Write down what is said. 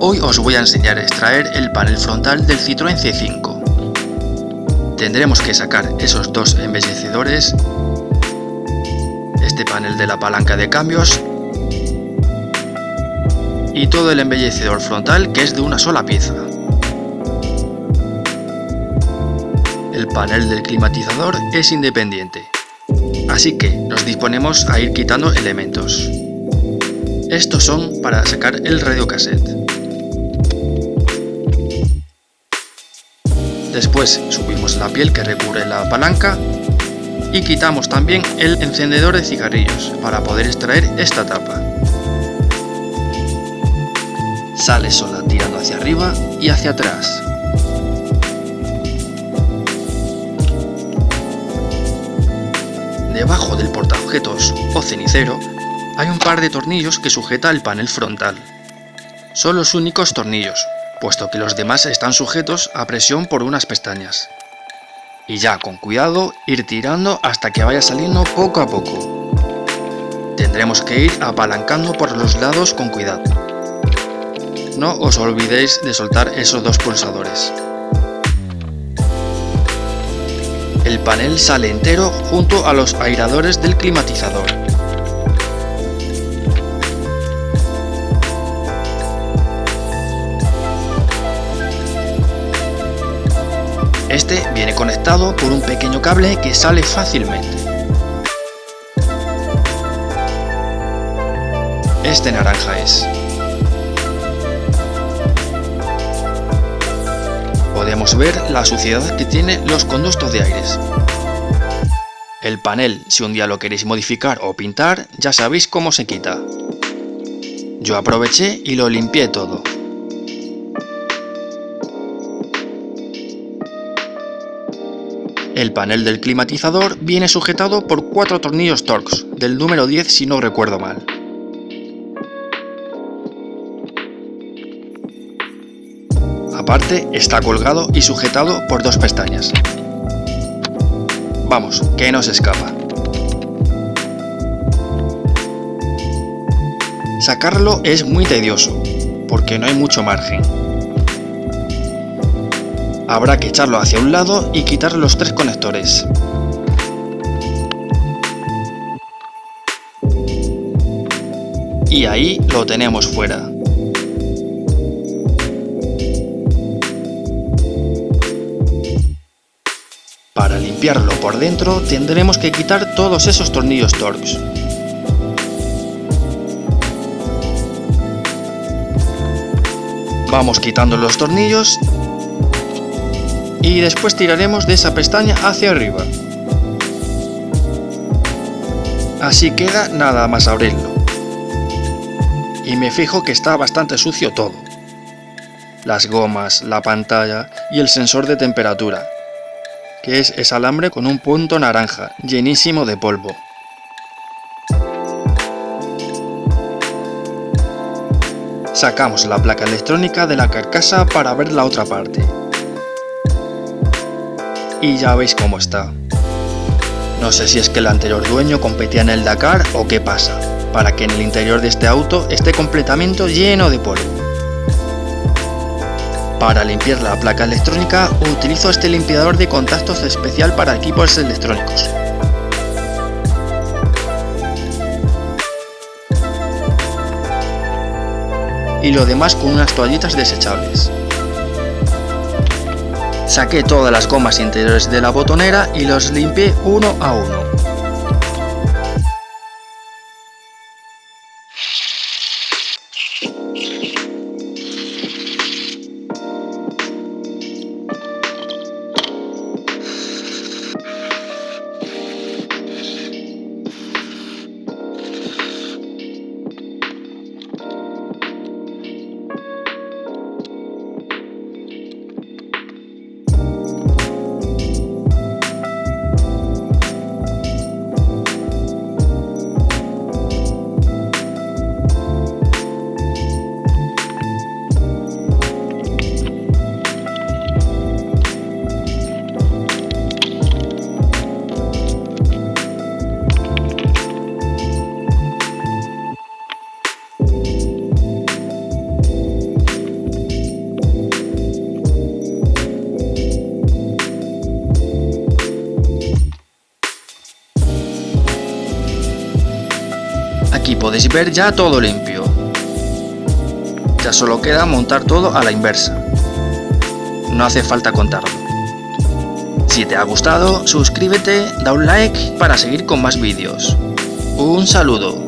Hoy os voy a enseñar a extraer el panel frontal del Citroën C5. Tendremos que sacar esos dos embellecedores, este panel de la palanca de cambios y todo el embellecedor frontal, que es de una sola pieza. El panel del climatizador es independiente, así que nos disponemos a ir quitando elementos. Estos son para sacar el radiocassette. Después subimos la piel que recubre la palanca y quitamos también el encendedor de cigarrillos para poder extraer esta tapa. Sale sola tirando hacia arriba y hacia atrás. Debajo del portaobjetos o cenicero hay un par de tornillos que sujeta el panel frontal. Son los únicos tornillos, puesto que los demás están sujetos a presión por unas pestañas. Y ya con cuidado ir tirando hasta que vaya saliendo poco a poco. Tendremos que ir apalancando por los lados con cuidado. No os olvidéis de soltar esos dos pulsadores. El panel sale entero junto a los airadores del climatizador. Este viene conectado por un pequeño cable que sale fácilmente. Este naranja es. Podemos ver la suciedad que tienen los conductos de aires. El panel, si un día lo queréis modificar o pintar, ya sabéis cómo se quita. Yo aproveché y lo limpié todo. El panel del climatizador viene sujetado por 4 tornillos Torx, del número 10 si no recuerdo mal. Aparte está colgado y sujetado por 2 pestañas. Vamos, que no se escapa. Sacarlo es muy tedioso, porque no hay mucho margen. Habrá que echarlo hacia un lado y quitar los 3 conectores. Y ahí lo tenemos fuera. Para limpiarlo por dentro tendremos que quitar todos esos tornillos Torx. Vamos quitando los tornillos y después tiraremos de esa pestaña hacia arriba. Así queda nada más abrirlo. Y me fijo que está bastante sucio todo. Las gomas, la pantalla y el sensor de temperatura, que es ese alambre con un punto naranja, llenísimo de polvo. Sacamos la placa electrónica de la carcasa para ver la otra parte. Y ya veis cómo está. No sé si es que el anterior dueño competía en el Dakar o qué pasa, para que en el interior de este auto esté completamente lleno de polvo. Para limpiar la placa electrónica utilizo este limpiador de contactos especial para equipos electrónicos. Y lo demás con unas toallitas desechables. Saqué todas las gomas interiores de la botonera y los limpié uno a uno. Aquí podéis ver ya todo limpio. Ya solo queda montar todo a la inversa. No hace falta contarlo. Si te ha gustado, suscríbete, da un like para seguir con más vídeos. Un saludo.